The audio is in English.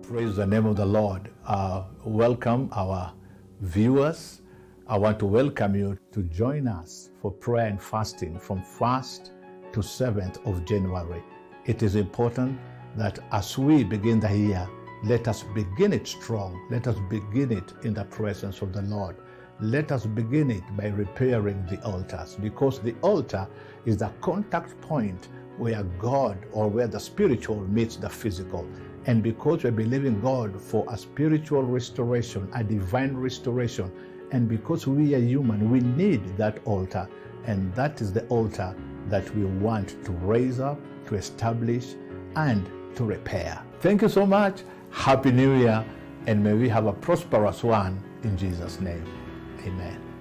Praise the name of the Lord. Welcome our viewers. I want to welcome you to join us for prayer and fasting from 1st to 7th of January. It is important that as we begin the year, let us begin it strong. Let us begin it in the presence of the Lord. Let us begin it by repairing the altars, because the altar is the contact point where God or where the spiritual meets the physical. And because we believe in God for a spiritual restoration, a divine restoration, and because we are human, we need that altar. And that is the altar that we want to raise up, to establish, and to repair. Thank you so much. Happy New Year, and may we have a prosperous one in Jesus' name. Amen.